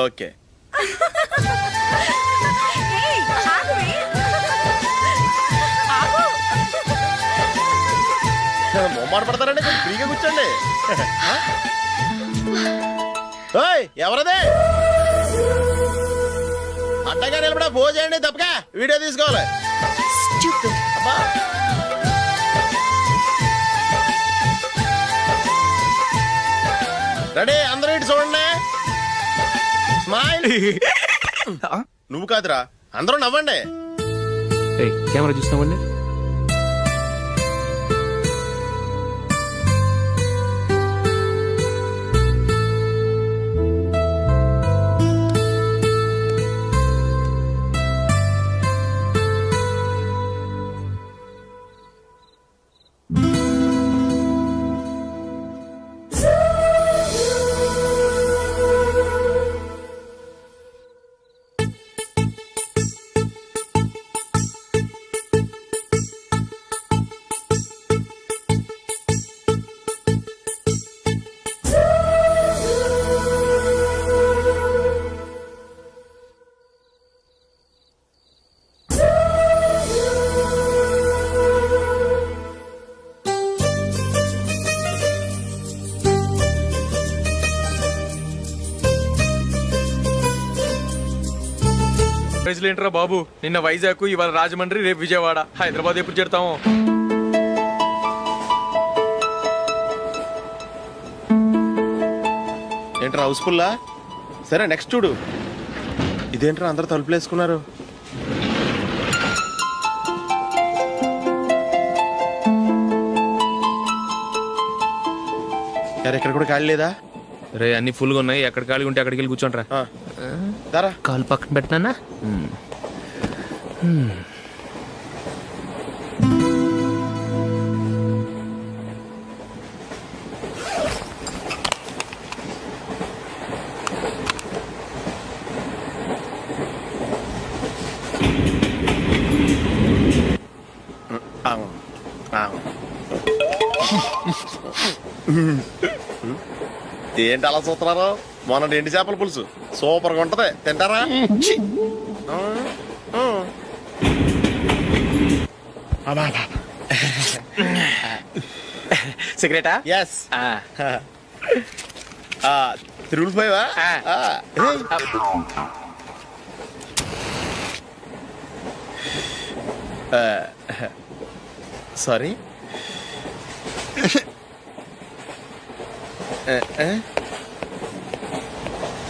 Okay. మొమ్మాట పడతారండి, ఫ్రీగా కూర్చోండి. ఎవరదే అట్టగా నిలబడా phone చేయండి, తప్పగా వీడియో తీసుకోవాలి. రెడీ, అందరూ ఇటు చూడండి. స్మైల్. నువ్వు కాదురా, అందరూ నవ్వండి. కెమెరా చూస్తామండి. ఏంట్రా బాబు, నిన్న వైజాగ్, ఇవాళ రాజమండ్రి, రేపు విజయవాడ, హైదరాబాద్ ఎప్పుడు చేరుతాము? ఏంట్రా హౌస్ఫుల్లా? సరే నెక్స్ట్ చూడు. ఇదేంట్రా అందరూ తలుపులు వేసుకున్నారు? ఎక్కడ కూడా ఖాళీ లేదా? రే అన్ని ఫుల్ గా ఉన్నాయి, ఎక్కడ ఖాళీ ఉంటే అక్కడికి వెళ్ళి కూర్చోండిరా. కాలు పక్కన పెట్టినా. ఏంటి అలా చూస్తున్నారు? మొన్న ఎండి చేపల పులుసు సూపర్ గా ఉంటది, తింటారా? సిగరెటా? ఎస్. తిరుగులు పోయావా? సారీ.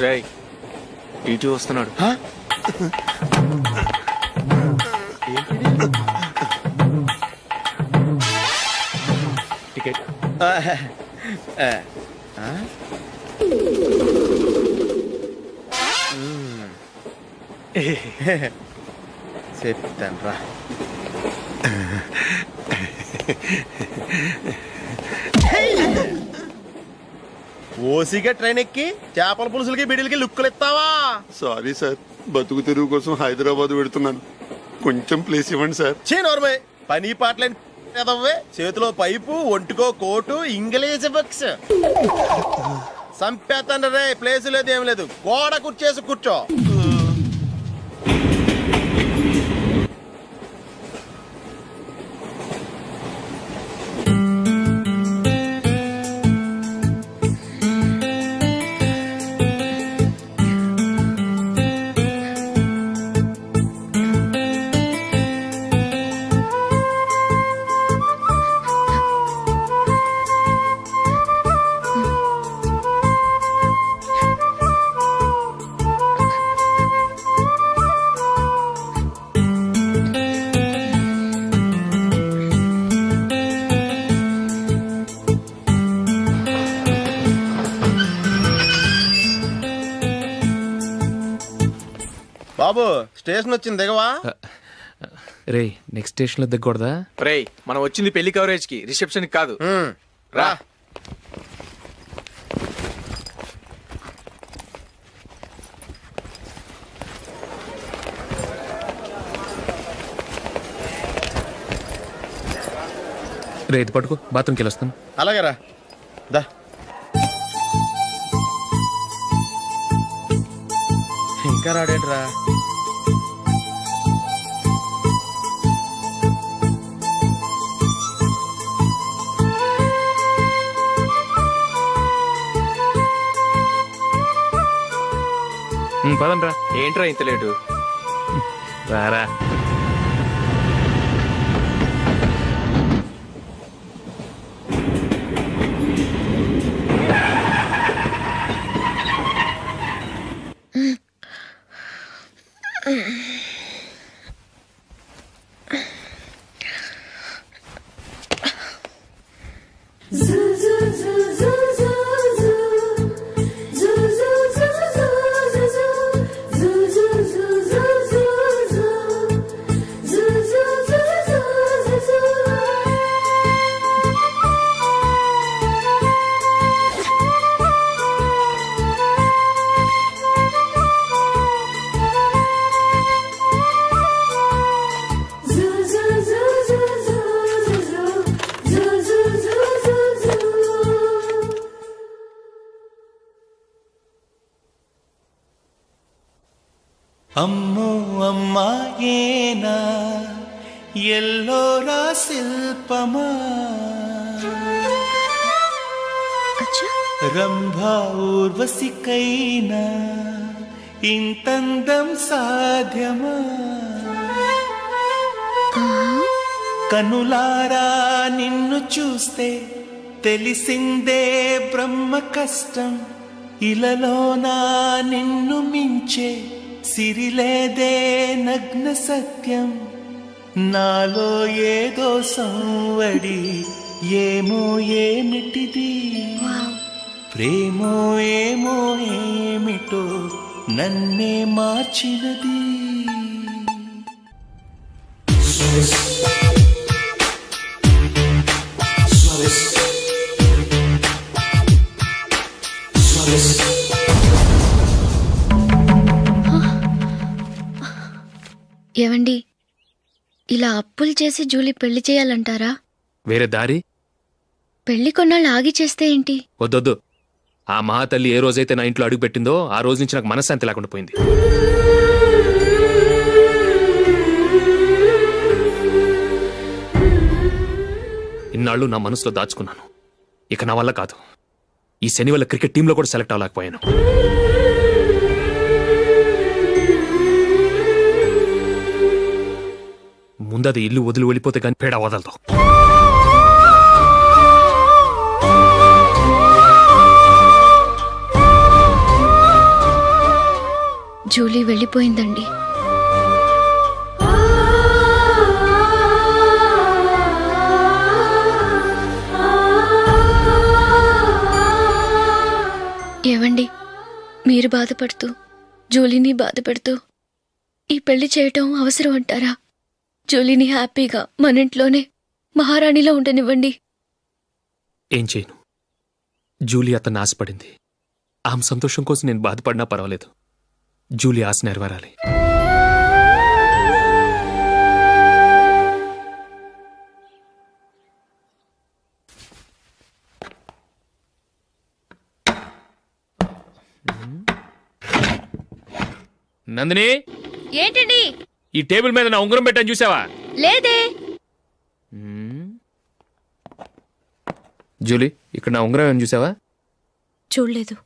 రేయ్, ఇటు వస్తున్నాడు. టికెట్. చెప్తాను రా. ఓసిగా ట్రైన్ ఎక్కి చేపల పులుసులకి బిడిలకి లుక్కులు ఇస్తావా? సారీ సార్, బతుకు తెరువు కోసం హైదరాబాద్ పెడుతున్నాను, కొంచెం ప్లేస్ ఇవ్వండి సార్. నోర్మే, పని పాటలేని కదవ్వే. చేతిలో పైపు, ఒంటికో కోటు, ఇంగ్లీష్ బుక్స్. సంపేతండ్రి రే, ప్లేస్ లేదు ఏం లేదు, గోడ కుర్చేసి కూర్చో. బాబు స్టేషన్ వచ్చింది, దిగవా? రే నెక్స్ట్ స్టేషన్ లో దిగకూడదా? రేయ్, మనం వచ్చింది పెళ్లి కవరేజ్ కి, రిసెప్షన్ కి కాదు. రా. రే ఇది పట్టుకో, బాత్రూమ్కి వెళ్ళొస్తాను. అలాగే రా. దా. ఇంకా రాడేంట్రా? పదండ్రా. ఏంట్రా ఇంత లేటు? రారా. అమ్మో అమ్మాయేనా ఎల్లోరా శిల్పమా రంభా ఊర్వశికైనా ఇంతందం సాధ్యమా కనులారా నిన్ను చూస్తే తెలిసిందే బ్రహ్మ కష్టం ఇలలోనా నిన్ను మించే సిరిలేదే నగ్న సత్యం నాలో ఏదో సంవడి ఏమో ఏమిటిది ప్రేమో ఏమో ఏమిటో నన్నే మార్చినది ఏవండి, ఇలా అప్పులు చేసి జూలీ పెళ్లి చేయాలంటారా? వేరే దారి? పెళ్లి కొన్నాళ్ళు ఆగి చేస్తే ఏంటి? వద్దొద్దు. ఆ మహాతల్లి ఏ రోజైతే నా ఇంట్లో అడుగు పెట్టిందో ఆ రోజు నుంచి నాకు మనశ్శాంతి లేకుండా పోయింది. ఇన్నాళ్ళు నా మనసులో దాచుకున్నాను. ఇక నా వల్ల కాదు. ఈ శని వల్ల క్రికెట్ టీంలో కూడా సెలెక్ట్ అవ్వలేకపోయాను. ముందది ఇల్లు వదిలి వెళ్ళిపోతే కానీ పేడ వదలదు. జూలీ వెళ్ళిపోయిందండి. ఏవండి, మీరు బాధపడుతూ జూలీని బాధపెడుతూ ఈ పెళ్లి చేయటం అవసరం అంటారా? జూలీని హ్యాపీగా మన ఇంట్లోనే మహారాణిలో ఉండనివ్వండి. ఏం చేయను? జూలీ అతన్ని ఆశపడింది. ఆమె సంతోషం కోసం నేను బాధపడినా పర్వాలేదు. జూలీ ఆశ నెరవేరాలి. నందిని, ఏంటండి? ఈ టేబుల్ మీద నా ఉంగరం పెట్టని చూసావా? లేదే. జూలీ, ఇక్కడ నా ఉంగరం ఏమని చూసావా? చూడలేదు.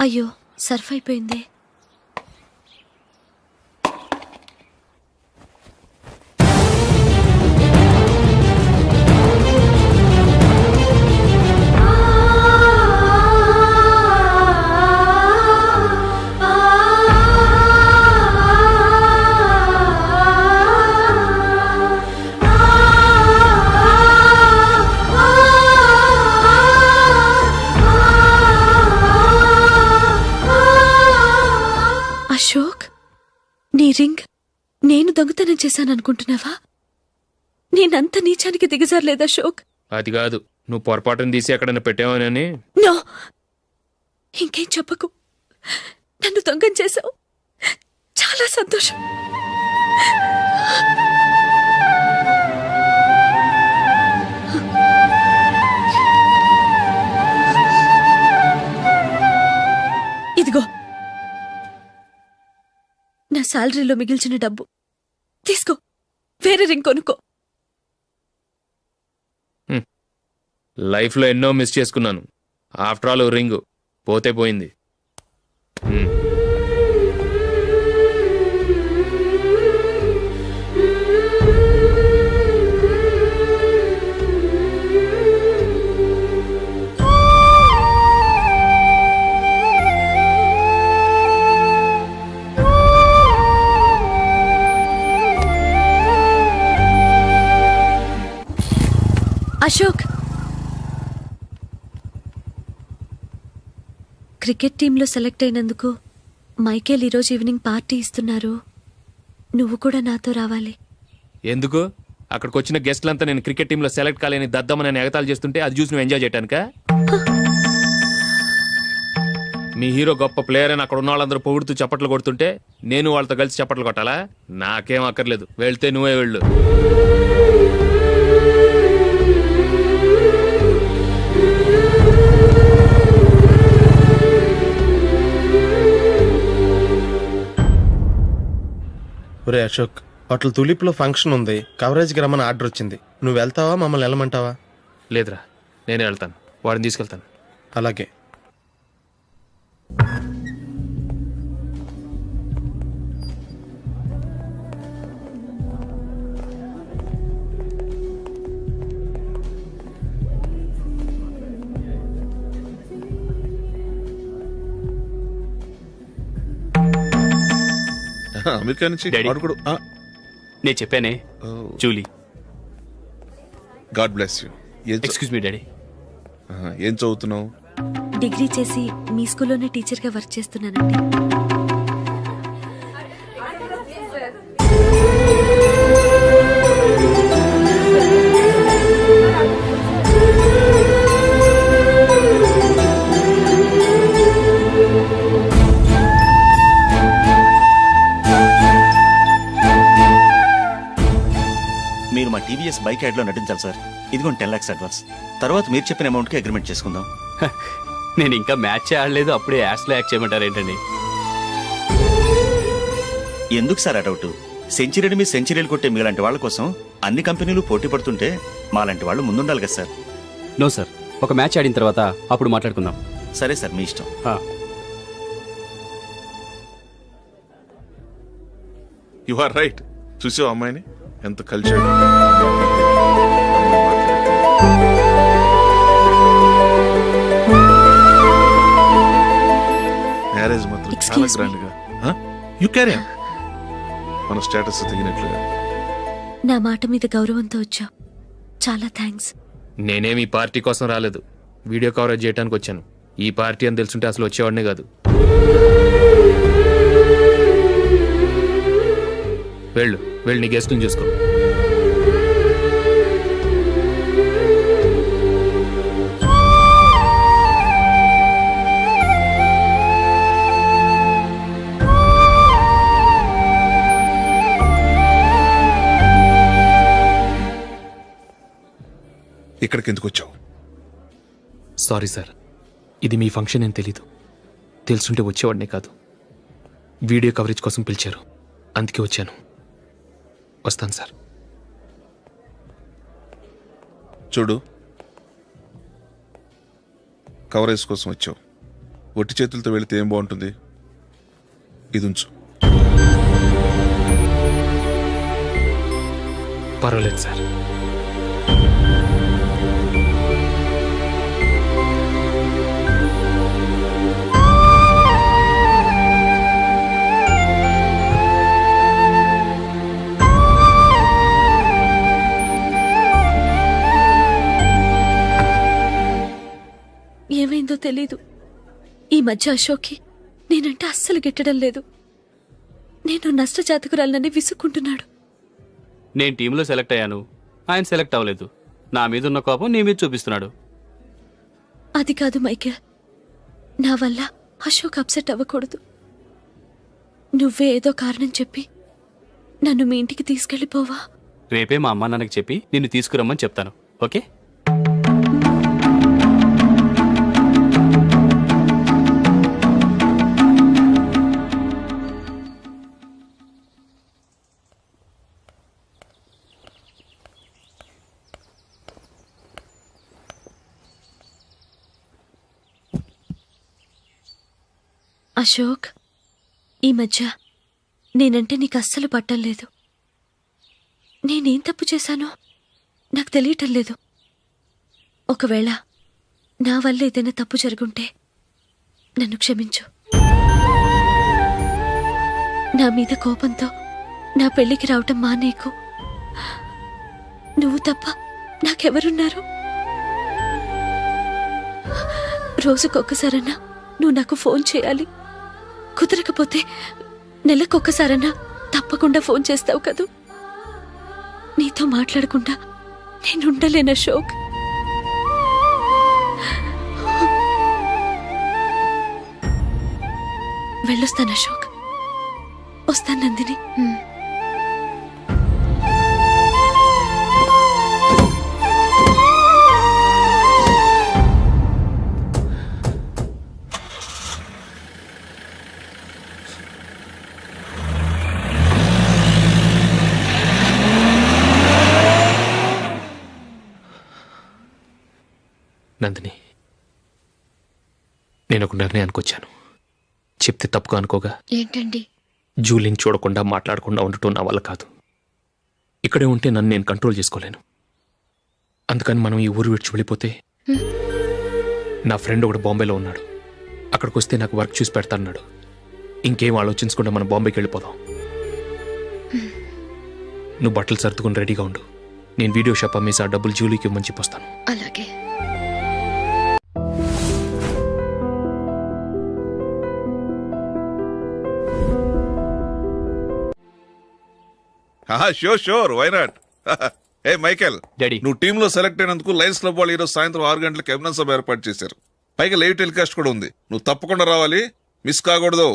అయ్యో, సర్ఫ్ అయిపోయింది. అశోక్, నీ రింగ్ నేను దొంగతనం చేశాననుకుంటున్నావా? నేనంత నీచానికి దిగజారలేదు అశోక్. అది కాదు, నువ్వు పొరపాటును తీసి ఎక్కడైనా పెట్టావని. నో, ఇంకేం చెప్పకు. నన్ను దొంగం చేశావు. చాలా సంతోషం. ఇదిగో నా శాలరీలో మిగిల్చిన డబ్బు తీసుకో, వేరే రింగ్ కొనుక్కో. లైఫ్లో ఎన్నో మిస్ చేసుకున్నాను. ఆఫ్టర్ ఆల్ రింగ్ పోతే పోయింది. అశోక్, క్రికెట్ టీంలో సెలెక్ట్ అయినందుకు మైకేల్ ఈరోజు ఈవినింగ్ పార్టీ ఇస్తున్నారు. నువ్వు కూడా నాతో రావాలి. ఎందుకు? అక్కడికి వచ్చిన గెస్ట్లంతా నేను క్రికెట్ టీంలో సెలెక్ట్ కాలేని దద్దమని ఎగతాలు చేస్తుంటే అది చూసి నువ్వు ఎంజాయ్ చేయటానికా? మీ హీరో గొప్ప ప్లేయర్ అని అక్కడ ఉన్న వాళ్ళందరూ పొగుడుతూ చప్పట్లు కొడుతుంటే నేను వాళ్ళతో కలిసి చప్పట్లు కొట్టాలా? నాకేం అక్కర్లేదు, వెళ్తే నువ్వే వెళ్ళు. ఒరే అశోక్, హోటల్ తులిప్లో ఫంక్షన్ ఉంది, కవరేజ్కి రమ్మని ఆర్డర్ వచ్చింది. నువ్వు వెళ్తావా, మమ్మల్ని వెళ్ళమంటావా? లేదురా, నేనే వెళ్తాను. వాడిని తీసుకెళ్తాను. అలాగే. అమెరికా నుంచి డాడీ. వాడు నేను చెప్పానే, Julie. God bless you. Excuse me daddy. ఏం చదువుతున్నావు? డిగ్రీ చేసి మీ స్కూల్లోనే టీచర్గా వర్క్ చేస్తున్నానండి. మీరు మా టీవీఎస్ బైక్ యాడ్లో నటించాలి సార్. ఇదిగోండి 10 lakhs అడ్వాన్స్. తర్వాత మీరు చెప్పిన అమౌంట్కి అగ్రిమెంట్ చేసుకుందాం. నేను ఇంకా మ్యాచ్ ఆడలేదు, అప్పుడే యాడ్స్లో యాక్ట్ చేయమంటారు ఏంటండి? ఎందుకు సార్ ఆ డౌట్? సెంచరీని మీ సెంచరీలు కొట్టే మీలాంటి వాళ్ళ కోసం అన్ని కంపెనీలు పోటీ పడుతుంటే మాలాంటి వాళ్ళు ముందుండాలి కదా సార్. నో సార్, ఒక మ్యాచ్ ఆడిన తర్వాత అప్పుడు మాట్లాడుకుందాం. సరే సార్, మీ ఇష్టం. You are right. చూసావు అమ్మాయిని ఎంత కల్చర్డ్. మ్యారేజ్ మాత్రం చాలా Excuse me. గ్రాండ్ గా. You carry on. మన స్టేటస్ తగినట్లుగా. నా మాట మీద గౌరవంతో వచ్చావు. చాలా థ్యాంక్స్. నేనేమి ఈ పార్టీ కోసం రాలేదు, వీడియో కవరేజ్ చేయడానికి వచ్చాను. ఈ పార్టీ అని తెలుసుంటే అసలు వచ్చేవాడినే కాదు. వెళ్ళు వెళ్ళి నీ గెస్ట్ని చూసుకో. ఇక్కడికి ఎందుకు వచ్చావు? సారీ సార్, ఇది మీ ఫంక్షన్ అని తెలీదు. తెలుసుంటే వచ్చేవాడినే కాదు. వీడియో కవరేజ్ కోసం పిలిచారు, అందుకే వచ్చాను. వస్తాను సార్. చూడు, కవరేజ్ కోసం వచ్చావు. ఒట్టి చేతులతో వెళితే ఏం బాగుంటుంది? ఇది ఉంచు. పర్వాలేదు సార్. ఏమైందో తెలీదు. ఈ మధ్య అశోక్కి నేనంటే అస్సలు గిట్టడం లేదు. నేను నష్టజాతకురాలనని విసుక్కుంటున్నాడు. నేను టీంలో సెలెక్ట్ అయ్యాను, ఆయన సెలెక్ట్ అవ్వలేదు. నా మీద ఉన్న కోపం నీ మీద చూపిస్తున్నాడు. అది కాదు మైకేల్, నా వల్ల అశోక్ అప్సెట్ అవ్వకూడదు. నువ్వే ఏదో కారణం చెప్పి నన్ను మీ ఇంటికి తీసుకెళ్ళిపోవా? రేపే మా అమ్మ నాన్నకి చెప్పి నిన్ను తీసుకురమ్మని చెప్తాను. ఓకే? అశోక్, ఈ మధ్య నేనంటే నీకు అస్సలు పట్టం లేదు. నేనేం తప్పు చేశానో నాకు తెలియటం లేదు. ఒకవేళ నా వల్ల ఏదైనా తప్పు జరుగుంటే నన్ను క్షమించు. నా మీద కోపంతో నా పెళ్లికి రావటం మానేకు. నువ్వు తప్ప నాకెవరున్నారు? రోజుకొక్కసారన్నా నువ్వు నాకు ఫోన్ చేయాలి. కుదరకపోతే నెలకొక్కసారన్నా తప్పకుండా ఫోన్ చేస్తావు కదూ. నీతో మాట్లాడకుండా నేనుండలేను అశోక్. వెళ్ళొస్తాను అశోక్. వస్తాను నందిని. నందిని, నేను ఒక నిర్ణయానికి వచ్చాను. చెప్తే తప్పుగా అనుకోగా. ఏంటండి? జూలిని చూడకుండా మాట్లాడకుండా ఉండటం నా వల్ల కాదు. ఇక్కడే ఉంటే నన్ను నేను కంట్రోల్ చేసుకోలేను. అందుకని మనం ఈ ఊరు విడిచి వెళ్ళిపోతే, నా ఫ్రెండ్ ఒకడు బాంబేలో ఉన్నాడు, అక్కడికి వస్తే నాకు వర్క్ చూసి పెడతాన్నాడు. ఇంకేం ఆలోచించకుండా మనం బాంబేకి వెళ్ళిపోదాం. నువ్వు బట్టలు సర్దుకుని రెడీగా ఉండు. నేను వీడియో షాప్ అమ్మేసి ఆ డబ్బులు జూలీకి ఇవ్వమని చెప్పొస్తాను. అలాగే. Sure why not. ఏ మైకేల్, డాడీ. నువ్వు టీంలో సెలెక్ట్ అయినందుకు లయన్స్ క్లబ్ వాళ్ళు ఈరోజు సాయంత్రం 6 గంటలకు అభినందన సభ ఏర్పాటు చేశారు. పైగా లైవ్ టెలికాస్ట్ కూడా ఉంది. నువ్వు తప్పకుండా రావాలి, మిస్ కాకూడదు.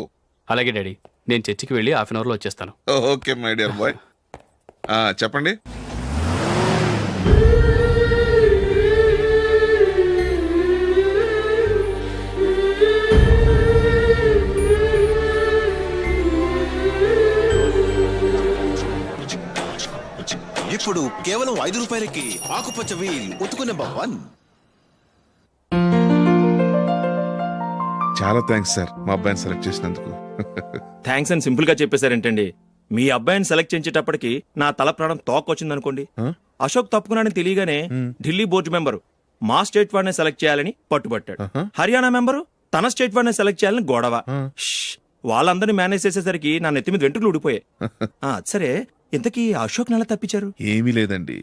అలాగే డాడీ, నేను చర్చికి వెళ్ళి 1/2 అవర్లో వచ్చేస్తాను. Okay my dear bye. చెప్పండి. ఇప్పుడు కేవలం 5 రూపాయలకి ఆకుపచ్చ వీల్ ఉతుకు నెంబర్ 1. చాలా థ్యాంక్స్ సార్, మా అబ్బాయిని సెలెక్ట్ చేసినందుకు. థ్యాంక్స్ అని సింపుల్ గా చెప్పేశారేంటండి? మీ అబ్బాయిని సెలెక్ట్ చేసేటప్పటికి నా తల ప్రాణం తోకొచ్చిందనుకోండి. అశోక్ తప్పుకున్నానని తెలియగానే ఢిల్లీ బోర్డు మెంబరు మా స్టేట్ వాడిని సెలెక్ట్ చేయాలని పట్టుబట్టాడు. హర్యానా మెంబరు తన స్టేట్ వాడిని సెలెక్ట్ చేయాలని గొడవ. వాళ్ళందరినీ మేనేజ్ చేసేసరికి నా నెత్తి మీద వెంట్రుకలు ఊడిపోయాయి. సరే, ఇంతకీ అశోక్ నెల తప్పించారు? ఏమీ లేదండి.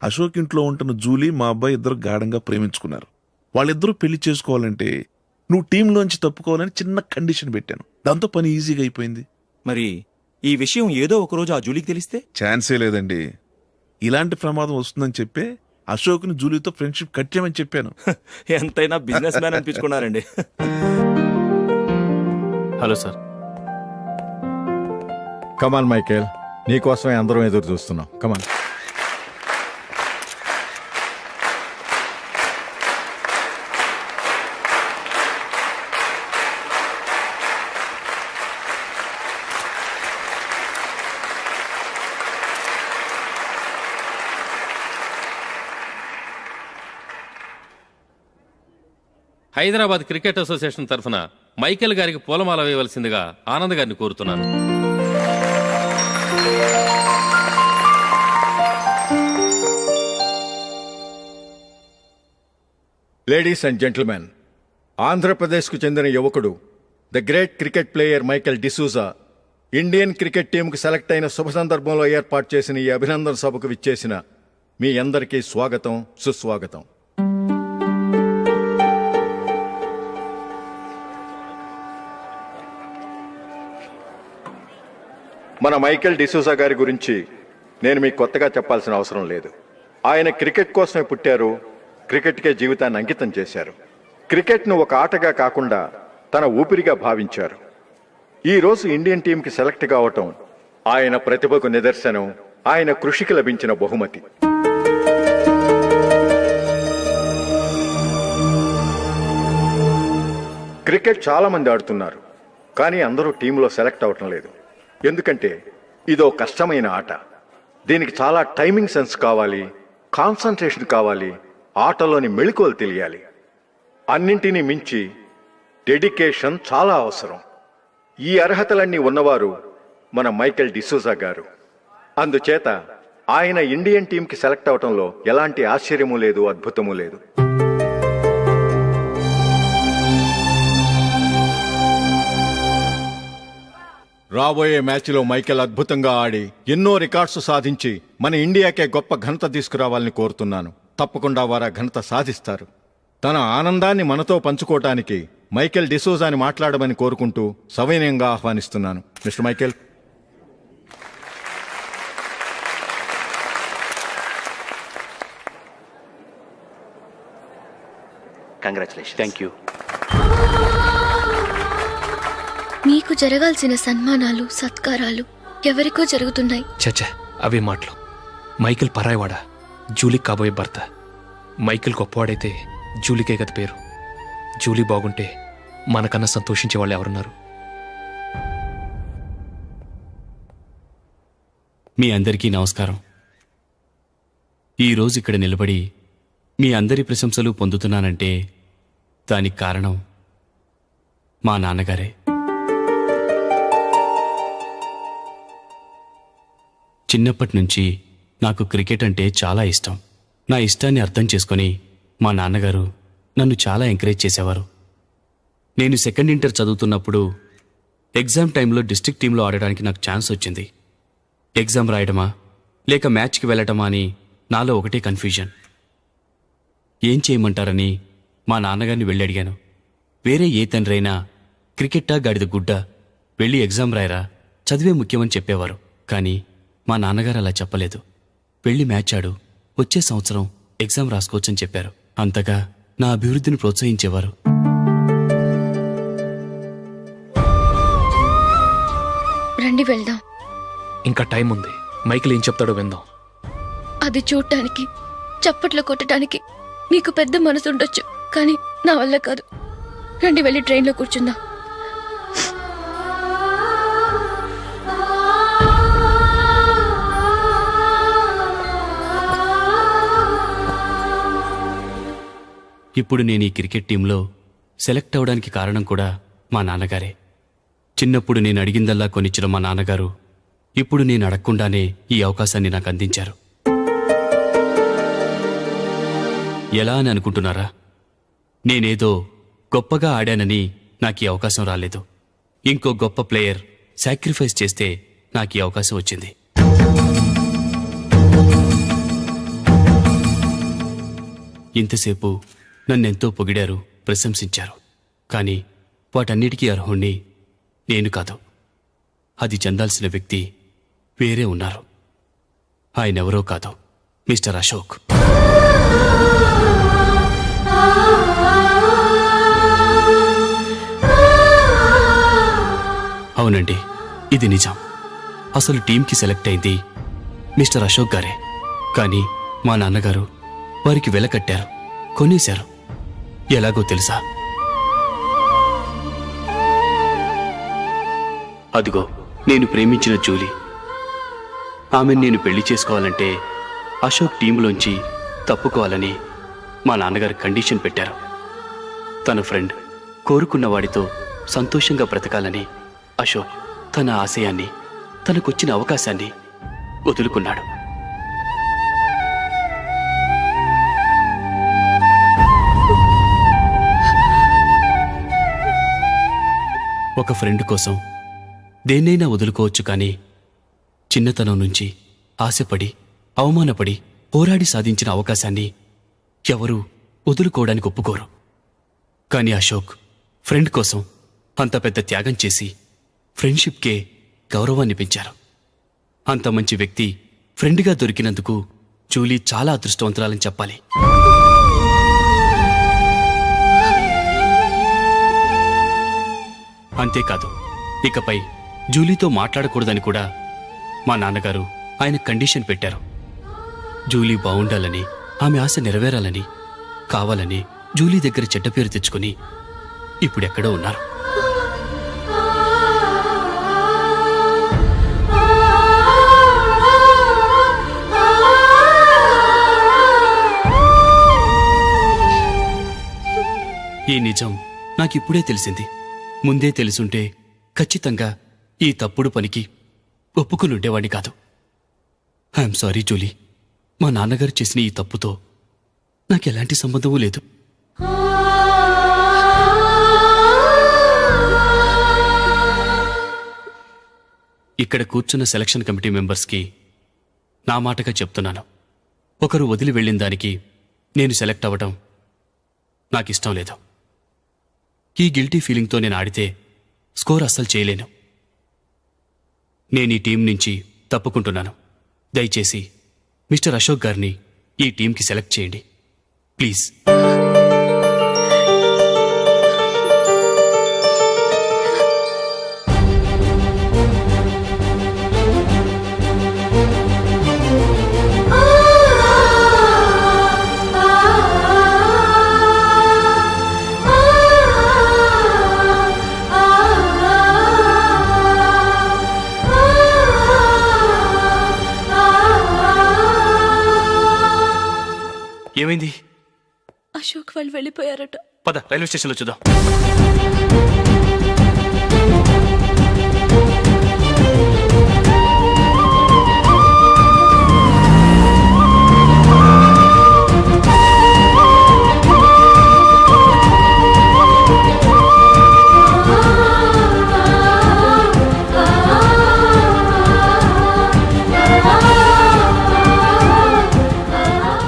అశోక్ ఇంట్లో ఉంటున్న జూలీ మా అబ్బాయి ఇద్దరు గాఢంగా ప్రేమించుకున్నారు. వాళ్ళిద్దరూ పెళ్లి చేసుకోవాలంటే నువ్వు టీంలోంచి తప్పుకోవాలని చిన్న కండిషన్ పెట్టాను. దాంతో పని ఈజీగా అయిపోయింది. మరి ఈ విషయం ఏదో ఒక రోజు ఆ జూలీకి తెలిస్తే? ఛాన్సే లేదండి. ఇలాంటి ప్రమాదం వస్తుందని చెప్పే అశోక్ని జూలీతో ఫ్రెండ్షిప్ కట్ చేయమని చెప్పాను. ఎంతైనా బిజినెస్ మ్యాన్ అనిపించుకున్నారండి. Hello sir. కమాన్ మైకేల్, నీకోసమే అందరం ఎదురు చూస్తున్నాం. కమాన్. హైదరాబాద్ క్రికెట్ అసోసియేషన్ తరఫున మైకేల్ గారికి పూలమాల వేయవలసిందిగా ఆనంద్ గారిని కోరుతున్నాను. లేడీస్ అండ్ జెంటిల్మెన్, ఆంధ్రప్రదేశ్కు చెందిన యువకుడు the great cricket player Michael D'Souza Indian cricket టీంకు సెలెక్ట్ అయిన శుభ సందర్భంలో ఏర్పాటు చేసిన ఈ అభినందన సభకు విచ్చేసిన మీ అందరికీ స్వాగతం, సుస్వాగతం. మన మైకేల్ డిసూజా గారి గురించి నేను మీకు కొత్తగా చెప్పాల్సిన అవసరం లేదు. ఆయన క్రికెట్ కోసమే పుట్టారు, క్రికెట్కే జీవితాన్ని అంకితం చేశారు. క్రికెట్ను ఒక ఆటగా కాకుండా తన ఊపిరిగా భావించారు. ఈ రోజు ఇండియన్ టీంకి సెలెక్ట్ కావటం ఆయన ప్రతిభకు నిదర్శనం, ఆయన కృషికి లభించిన బహుమతి. క్రికెట్ చాలా మంది ఆడుతున్నారు, కానీ అందరూ టీంలో సెలెక్ట్ అవటం లేదు. ఎందుకంటే ఇదో కష్టమైన ఆట. దీనికి చాలా టైమింగ్ సెన్స్ కావాలి, కాన్సంట్రేషన్ కావాలి, ఆటలోని మెళకువలు తెలియాలి. అన్నింటినీ మించి డెడికేషన్ చాలా అవసరం. ఈ అర్హతలన్నీ ఉన్నవారు మన మైకేల్ డిసూజా గారు. అందుచేత ఆయన ఇండియన్ టీంకి సెలెక్ట్ అవటంలో ఎలాంటి ఆశ్చర్యమూ లేదు, అద్భుతమూ లేదు. రాబోయే మ్యాచ్లో మైకేల్ అద్భుతంగా ఆడి ఎన్నో రికార్డ్స్ సాధించి మన ఇండియాకే గొప్ప ఘనత తీసుకురావాలని కోరుతున్నాను. తప్పకుండా వారు ఆ ఘనత సాధిస్తారు. తన ఆనందాన్ని మనతో పంచుకోవటానికి మైకేల్ డిసూజాని మాట్లాడమని కోరుకుంటూ సవినయంగా ఆహ్వానిస్తున్నాను. Mister Michael. Congratulation. Thank you. మీకు జరగాల్సిన సన్మానాలు, సత్కారాలు ఎవరికో జరుగుతున్నాయి. చచ్చా, అవే మాటలు. మైకేల్ పరాయవాడా, జూలీకి కాబోయే భర్త. మైకేల్ గొప్పవాడైతే జూలీకే గత పేరు. జూలీ బాగుంటే మనకన్నా సంతోషించే వాళ్ళు ఎవరున్నారు? మీ అందరికీ నమస్కారం. ఈరోజు ఇక్కడ నిలబడి మీ అందరి ప్రశంసలు పొందుతున్నానంటే దానికి కారణం మా నాన్నగారే. చిన్నప్పటి నుంచి నాకు క్రికెట్ అంటే చాలా ఇష్టం. నా ఇష్టాన్ని అర్థం చేసుకొని మా నాన్నగారు నన్ను చాలా ఎంకరేజ్ చేసేవారు. నేను సెకండ్ ఇంటర్ చదువుతున్నప్పుడు ఎగ్జామ్ టైంలో డిస్ట్రిక్ట్ టీంలో ఆడడానికి నాకు ఛాన్స్ వచ్చింది. ఎగ్జామ్ రాయడమా లేక మ్యాచ్కి వెళ్ళటమా అని నాలో ఒకటే కన్ఫ్యూజన్. ఏం చేయమంటారని మా నాన్నగారిని వెళ్ళి అడిగాను. వేరే ఏ తండ్రైనా క్రికెట్టా గాడిద గుడ్డ, వెళ్ళి ఎగ్జామ్ రాయరా, చదివే ముఖ్యమని చెప్పేవారు. కానీ మా నాన్నగారు అలా చెప్పలేదు. వెళ్ళి మ్యాచ్ ఆడు, వచ్చే సంవత్సరం ఎగ్జామ్ రాసుకోవచ్చని చెప్పారు. అంతగా నా అభివృద్ధిని ప్రోత్సహించేవారు. రండి వెళ్దాం. ఇంకా టైం ఉంది. మైకేల్ ఏం చెప్తాడో విందాం. అది చూడటానికి, చప్పట్లు కొట్టడానికి మీకు పెద్ద మనసు ఉండొచ్చు, కానీ నా వల్ల కాదు. రండి వెళ్ళి ట్రైన్లో కూర్చుందాం. ఇప్పుడు నేను ఈ క్రికెట్ టీంలో సెలెక్ట్ అవడానికి కారణం కూడా మా నాన్నగారే. చిన్నప్పుడు నేను అడిగిందల్లా కొనిచ్చిన మా నాన్నగారు ఇప్పుడు నేను అడగకుండానే ఈ అవకాశాన్ని నాకు అందించారు. ఎలా అని అనుకుంటున్నారా? నేనేదో గొప్పగా ఆడానని నాకు ఈ అవకాశం రాలేదు. ఇంకో గొప్ప ప్లేయర్ సాక్రిఫైస్ చేస్తే నాకు ఈ అవకాశం వచ్చింది. ఇంతసేపు నన్నెంతో పొగిడారు, ప్రశంసించారు. కానీ వాటన్నిటికీ అర్హుణ్ణి నేను కాదు. అది చెందాల్సిన వ్యక్తి వేరే ఉన్నారు. ఆయనెవరో కాదు, మిస్టర్ అశోక్. అవునండి, ఇది నిజం. అసలు టీంకి సెలెక్ట్ అయింది మిస్టర్ అశోక్ గారే. కానీ మా నాన్నగారు వారికి వెల కట్టారు, కొనేశారు. ఎలాగో తెలుసా? అదిగో నేను ప్రేమించిన జూలీ. ఆమెను నేను పెళ్లి చేసుకోవాలంటే అశోక్ టీంలోంచి తప్పుకోవాలని మా నాన్నగారు కండిషన్ పెట్టారు. తన ఫ్రెండ్ కోరుకున్న వాడితో సంతోషంగా బ్రతకాలని అశోక్ తన ఆశయాన్ని, తనకొచ్చిన అవకాశాన్ని వదులుకున్నాడు. ఒక ఫ్రెండ్ కోసం దేన్నైనా వదులుకోవచ్చు, కానీ చిన్నతనం నుంచి ఆశపడి, అవమానపడి, పోరాడి సాధించిన అవకాశాన్ని ఎవరూ వదులుకోవడానికి ఒప్పుకోరు. కానీ అశోక్ ఫ్రెండ్ కోసం అంత పెద్ద త్యాగం చేసి ఫ్రెండ్షిప్కే గౌరవాన్ని పెంచారు. అంత మంచి వ్యక్తి ఫ్రెండ్గా దొరికినందుకు జూలీ చాలా అదృష్టవంతురాలని చెప్పాలి. అంతేకాదు, ఇకపై జూలీతో మాట్లాడకూడదని కూడా మా నాన్నగారు ఆయన కండిషన్ పెట్టారు. జూలీ బాగుండాలని, ఆమె ఆశ నెరవేరాలని, కావాలని జూలీ దగ్గర చెడ్డ పేరు తెచ్చుకుని ఇప్పుడెక్కడో ఉన్నారు. ఈ నిజం నాకిప్పుడే తెలిసింది. ముందే తెలుసుంటే ఖచ్చితంగా ఈ తప్పుడు పనికి ఒప్పుకుని ఉండేవాడిని కాదు. I'm sorry Julie. మా నాన్నగారు చేసిన ఈ తప్పుతో నాకెలాంటి సంబంధమూ లేదు. ఇక్కడ కూర్చున్న సెలక్షన్ కమిటీ మెంబర్స్కి నా మాటగా చెప్తున్నాను. ఒకరు వదిలి వెళ్ళిన దానికి నేను సెలెక్ట్ అవ్వడం నాకిష్టం లేదు. ఈ గిల్టీ ఫీలింగ్తో నేను ఆడితే స్కోర్ అస్సలు చేయలేను. నేను ఈ టీం నుంచి తప్పుకుంటున్నాను. దయచేసి మిస్టర్ అశోక్ గారిని ఈ టీంకి సెలెక్ట్ చేయండి ప్లీజ్. ఏమైంది? అశోక్ వాళ్ళు వెళ్ళిపోయారట. పద రైల్వే స్టేషన్లో చూద్దాం.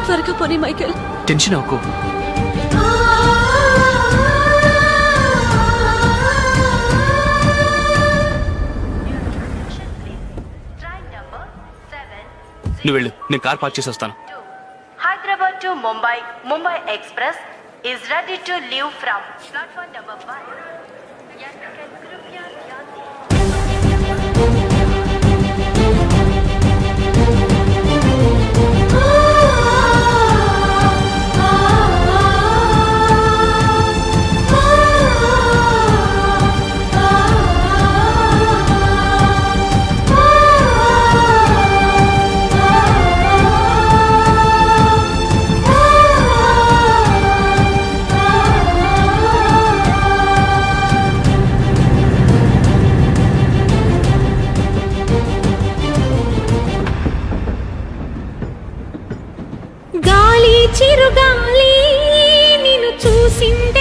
త్వరగా పోనీ మైకేల్. టెన్షన్ అవ్వకు. నువ్వు వెళ్ళు, నేను కార్ పార్క్ చేసి వస్తాను. Hyderabad to Mumbai, Mumbai Express is ready to leave from platform number 1. చిరుగాలి నిన్ను చూసింది